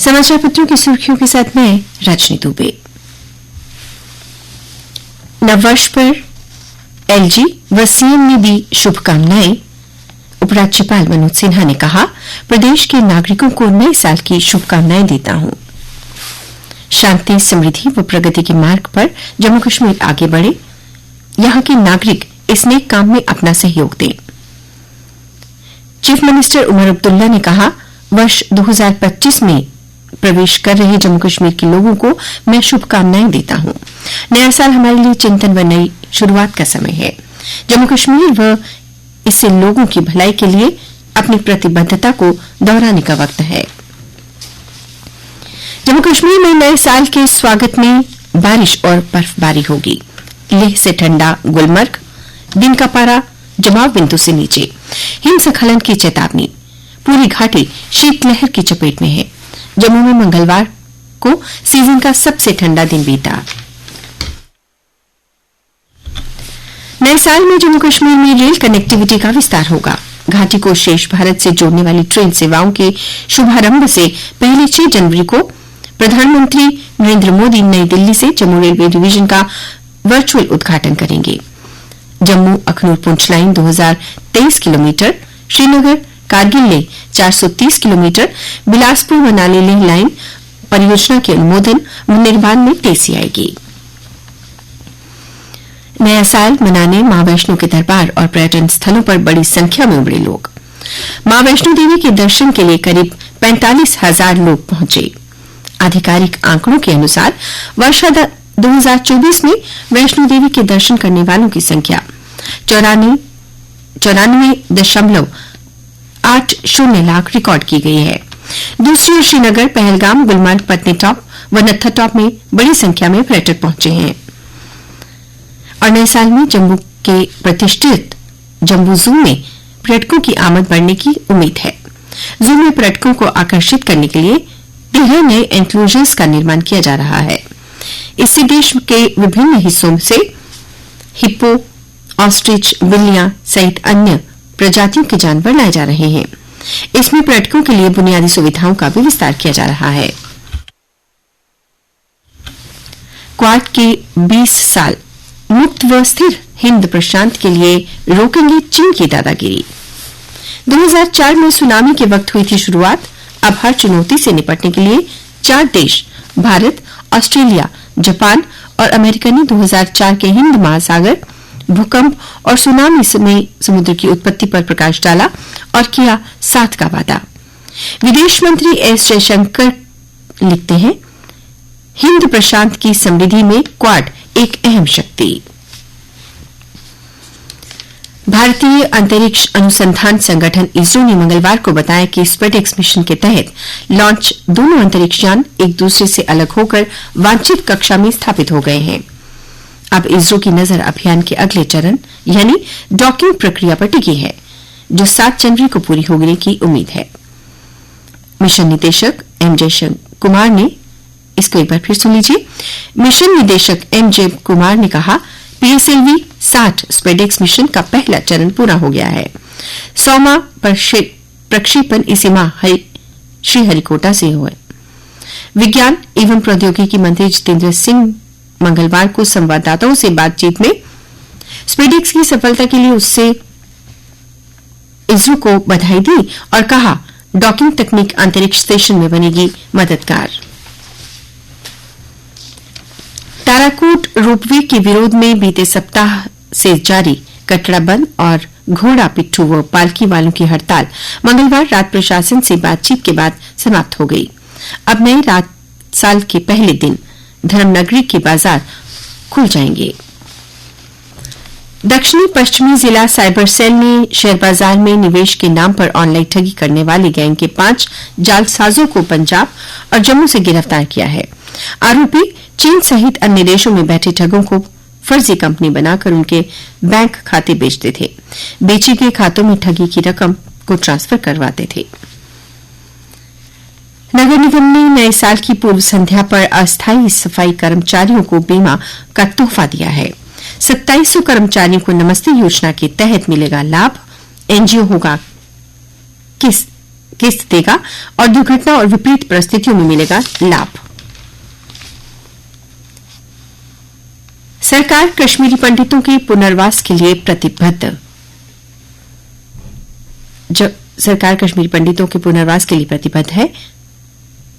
समाचार पत्रों की सुर्खियों के साथ मैं रजनी दुबे। नववर्ष पर एलजी व सीएम ने दी शुभकामनाएं। उपराज्यपाल मनोज सिन्हा ने कहा, प्रदेश के नागरिकों को नए साल की शुभकामनाएं देता हूं। शांति, समृद्धि व प्रगति के मार्ग पर जम्मू कश्मीर आगे बढ़े, यहां के नागरिक इस नेक काम में अपना सहयोग दें। चीफ मिनिस्टर उमर अब्दुल्ला ने कहा, वर्ष 2025 में प्रवेश कर रहे जम्मू कश्मीर के लोगों को मैं शुभकामनाएं देता हूं। नया साल हमारे लिए चिंतन व नई शुरुआत का समय है। जम्मू कश्मीर व इससे लोगों की भलाई के लिए अपनी प्रतिबद्धता को दोहराने का वक्त है। जम्मू कश्मीर में नए साल के स्वागत में बारिश और बर्फबारी होगी। लेह से ठंडा गुलमर्ग, दिन का पारा जमाव बिंदु से नीचे। हिमस्खलन की चेतावनी। पूरी घाटी शीतलहर की चपेट में है। जम्मू में मंगलवार को सीजन का सबसे ठंडा दिन बीता। नए साल में जम्मू कश्मीर में रेल कनेक्टिविटी का विस्तार होगा। घाटी को शेष भारत से जोड़ने वाली ट्रेन सेवाओं के शुभारंभ से पहले 6 जनवरी को प्रधानमंत्री नरेंद्र मोदी नई दिल्ली से जम्मू रेलवे डिवीजन का वर्चुअल उद्घाटन करेंगे। Jammu Akhnoor Poonch line 2023 kilometre, Srinagar Kargil Leh 430 kilometre, Bilaspur Manali Leh line परियोजना के अनुमोदन व निर्माण में तेजी आएगी। नया साल मनाने मां वैष्णो के दरबार और पर्यटन स्थलों पर बड़ी संख्या में उमड़े लोग। मां वैष्णो देवी के दर्शन के लिए करीब 45,000 लोग पहुंचे। आधिकारिक आंकड़ों के अनुसार वर्ष 2024 में वैष्णो देवी के दर्शन करने वालों की संख्या 94.80 लाख रिकॉर्ड की गई है। दूसरी ओर श्रीनगर, पहलगाम, गुलमर्ग, पत्नीटॉप व नत्थाटॉप में बड़ी संख्या में पर्यटक पहुंचे हैं। और नए साल में जम्मू के प्रतिष्ठित जम्बू जू में पर्यटकों की आमद बढ़ने की उम्मीद है। जू में पर्यटकों को आकर्षित करने के लिए 13 नए एन्क्लोजर्स का निर्माण किया जा रहा है। इससे देश के विभिन्न हिस्सों से हिप्पो, ऑस्ट्रिच, बिल्लियां सहित अन्य प्रजातियों के जानवर लाए जा रहे हैं। इसमें पर्यटकों के लिए बुनियादी सुविधाओं का भी विस्तार किया जा रहा है। क्वाड के 20 साल मुक्त व स्थिर हिंद प्रशांत के लिए रोकेंगे चीन की दादागिरी। 2004 में सुनामी के वक्त हुई थी शुरुआत। अब हर चुनौती से निपटने के लिए 4 देश भारत, ऑस्ट्रेलिया, जापान और अमेरिका ने 2004 के हिंद महासागर भूकंप और सुनामी में समुद्र की उत्पत्ति पर प्रकाश डाला और किया साथ का वादा। विदेश मंत्री एस जयशंकर लिखते हैं, हिंद प्रशांत की समृद्धि में क्वाड एक अहम शक्ति। भारतीय अंतरिक्ष अनुसंधान संगठन इसरो ने मंगलवार को बताया कि स्पेसएक्स मिशन के तहत लॉन्च दोनों अंतरिक्ष यान एक दूसरे से अलग होकर वांछित कक्षा में स्थापित हो गए हैं। अब इसरो की नजर अभियान के अगले चरण यानी डॉकिंग प्रक्रिया पर टिकी है, जो 7 जनवरी को पूरी होने की उम्मीद है। मिशन निदेशक एम जय कुमार ने इसको एक बार फिर सुन लीजिए। मिशन निदेशक एम जय कुमार ने कहा, पीएसएलवी 60 स्पेसएक्स मिशन का पहला चरण पूरा हो गया है। 100वां प्रक्षेपण इसी माह श्रीहरिकोटा से हुआ। विज्ञान एवं प्रौद्योगिकी मंत्री जितेंद्र सिंह मंगलवार को संवाददाताओं से बातचीत में स्पेसएक्स की सफलता के लिए उससे इसरो को बधाई दी और कहा, डॉकिंग तकनीक अंतरिक्ष स्टेशन में बनेगी मददगार। ताराकोट रोपवे के विरोध में बीते सप्ताह से जारी कटड़ा बंद और घोड़ा पिट्ठू व पालकी वालों की हड़ताल मंगलवार रात प्रशासन से बातचीत के बाद समाप्त हो गई। अब नए रात साल के पहले दिन धर्मनगरी के बाजार खुल जाएंगे। दक्षिणी पश्चिमी जिला साइबर सेल ने शेयर बाजार में निवेश के नाम पर ऑनलाइन ठगी करने वाली गैंग के 5 जालसाजों को पंजाब और जम्मू से गिरफ्तार किया है। आरोपी चीन सहित अन्य देशों में बैठे ठगों को फर्जी कंपनी बनाकर उनके बैंक खाते बेचते थे। बेचे गए खातों में ठगी की रकम को ट्रांसफर करवाते थे। नगर निगम ने नए साल की पूर्व संध्या पर अस्थायी सफाई कर्मचारियों को बीमा का तोहफा दिया है। 2700 कर्मचारियों को नमस्ते योजना के तहत मिलेगा लाभ। एनजीओ होगा किस्त देगा और दुर्घटना और विपरीत परिस्थितियों में मिलेगा लाभ। सरकार कश्मीरी पंडितों के पुनर्वास के लिए प्रतिबद्ध। सरकार कश्मीरी पंडितों के पुनर्वास के लिए प्रतिबद्ध है,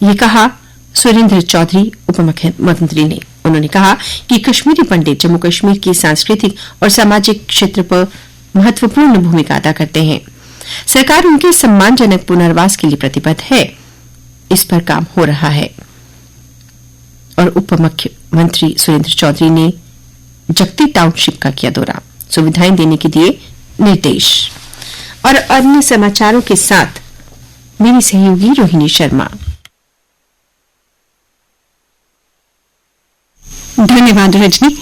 ये कहा सुरेंद्र चौधरी उप मुख्यमंत्री ने। उन्होंने कहा कि कश्मीरी पंडित जम्मू कश्मीर की सांस्कृतिक और सामाजिक क्षेत्र पर महत्वपूर्ण भूमिका अदा करते हैं। सरकार उनके सम्मानजनक पुनर्वास के लिए प्रतिबद्ध है, इस पर काम हो रहा है। और उप मुख्यमंत्री सुरेंद्र चौधरी ने जगती टाउनशिप का किया दौरा, सुविधाएं देने के दिए निर्देश। और अन्य समाचारों के साथ मेरी सहयोगी रोहिणी शर्मा। धन्यवाद रजनी।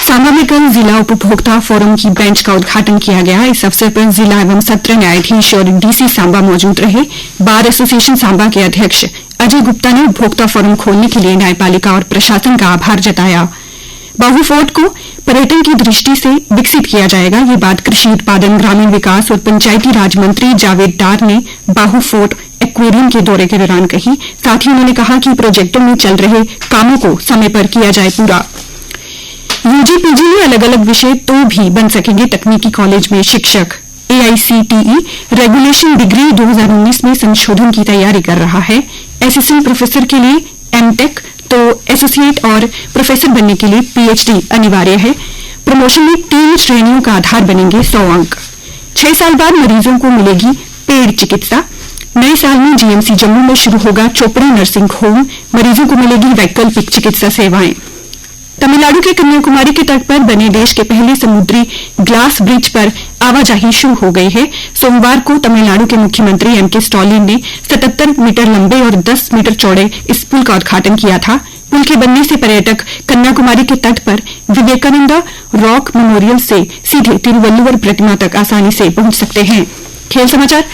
सांबा में कल जिला उपभोक्ता फोरम की बेंच का उद्घाटन किया गया। इस अवसर पर जिला एवं सत्र न्यायाधीश और डीसी सांबा मौजूद रहे। बार एसोसिएशन सांबा के अध्यक्ष अजय गुप्ता ने उपभोक्ता फोरम खोलने के लिए न्यायपालिका और प्रशासन का आभार जताया। बाहु फोर्ट को पर्यटन की दृष्टि से विकसित किया जाएगा, ये बात कृषि उत्पादन, ग्रामीण विकास और पंचायती राज मंत्री जावेद डार ने बाहु फोर्ट एक्वेरियम के दौरे के दौरान कही। साथ ही उन्होंने कहा कि प्रोजेक्टों में चल रहे कामों को समय पर किया जाए पूरा। यूजी पीजी में अलग अलग विषय तो भी बन सकेंगे तकनीकी कॉलेज में शिक्षक। एआईसीटीई रेगुलेशन डिग्री 2019 में संशोधन की तैयारी कर रहा है। असिस्टेंट प्रोफेसर के लिए एमटेक तो एसोसिएट और प्रोफेसर बनने के लिए पीएचडी अनिवार्य है। प्रमोशन में 3 श्रेणियों का आधार बनेंगे 100 अंक। 6 साल बाद मरीजों को मिलेगी पेड चिकित्सा। नए साल में जीएमसी जम्मू में शुरू होगा चोपड़ा नर्सिंग होम, मरीजों को मिलेगी वैकल्पिक चिकित्सा सेवाएं। तमिलनाडु के कन्याकुमारी के तट पर बने देश के पहले समुद्री ग्लास ब्रिज पर आवाजाही शुरू हो गई है। सोमवार को तमिलनाडु के मुख्यमंत्री एमके स्टालिन ने 77 मीटर लंबे और 10 मीटर चौड़े इस पुल का उद्घाटन किया था। पुल के बनने से पर्यटक कन्याकुमारी के तट पर विवेकानंद रॉक मेमोरियल से सीधे तिरुवल्लुवर प्रतिमा तक आसानी से पहुंच सकते हैं। खेल समाचार।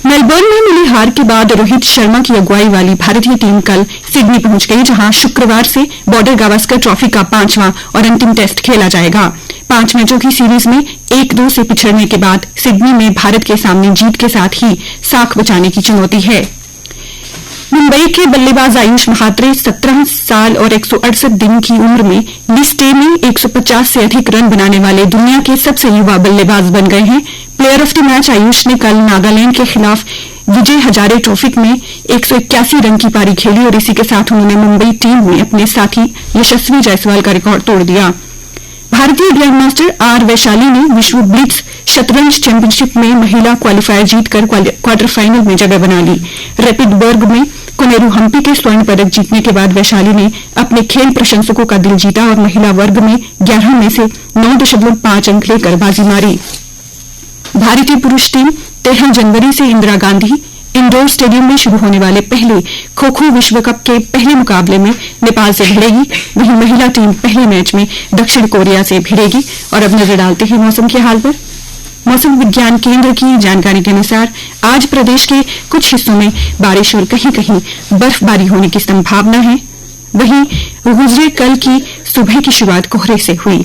मेलबर्न में मिली हार के बाद रोहित शर्मा की अगुवाई वाली भारतीय टीम कल सिडनी पहुंच गई, जहां शुक्रवार से बॉर्डर गावस्कर ट्रॉफी का 5वां और अंतिम टेस्ट खेला जाएगा। 5 मैचों की सीरीज में 1-2 से पिछड़ने के बाद सिडनी में भारत के सामने जीत के साथ ही साख बचाने की चुनौती है। मुंबई के बल्लेबाज आयुष महात्रे 17 साल और 168 दिन की उम्र में लिस्ट ए में 150 से अधिक रन बनाने वाले दुनिया के सबसे युवा बल्लेबाज बन गए हैं। Player of the match Ayush ने कल नागालैंड के खिलाफ विजय हजारे ट्रॉफी में 181 रन की पारी खेली और इसी के साथ उन्होंने मुंबई टीम में अपने साथी यशस्वी जायसवाल का रिकॉर्ड तोड़ दिया। भारतीय ग्रैंडमास्टर आर वैशाली ने विश्व ब्लिट्ज शतरंज चैंपियनशिप में महिला क्वालिफायर जीतकर क्वार्टर फाइनल में जगह बना ली। रैपिड वर्ग में कोनेरू हम्पी के स्वर्ण पदक जीतने के बाद वैशाली ने अपने खेल प्रशंसकों का दिल जीता और महिला वर्ग में 11 में से 9.5 अंक लेकर बाजी मारी। भारतीय पुरुष टीम 13 जनवरी से इंदिरा गांधी इंडोर स्टेडियम में शुरू होने वाले पहले खो खो विश्व कप के पहले मुकाबले में नेपाल से भिड़ेगी। वहीं महिला टीम पहले मैच में दक्षिण कोरिया से भिड़ेगी। और अब नजर डालते हैं मौसम के हाल पर। मौसम विज्ञान केंद्र की जानकारी के अनुसार आज प्रदेश के कुछ हिस्सों में बारिश और कहीं कहीं बर्फबारी होने की संभावना है। वहीं गुजरे कल की सुबह की शुरुआत कोहरे से हुई।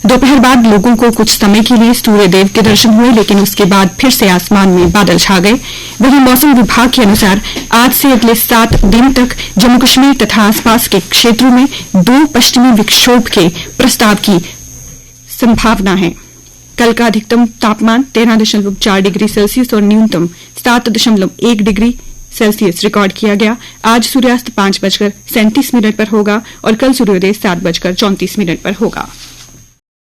दोपहर बाद लोगों को कुछ समय के लिए सूर्यदेव के दर्शन हुए, लेकिन उसके बाद फिर से आसमान में बादल छा गए। वहीं मौसम विभाग के अनुसार आज से अगले 7 दिन तक जम्मू कश्मीर तथा आसपास के क्षेत्रों में 2 पश्चिमी विक्षोभ के प्रस्ताव की संभावना है। कल का अधिकतम तापमान 13.4 डिग्री सेल्सियस और न्यूनतम 7.1 डिग्री सेल्सियस रिकॉर्ड किया गया। आज सूर्यास्त 5:37 पर होगा और कल सूर्योदय 7:34 पर होगा।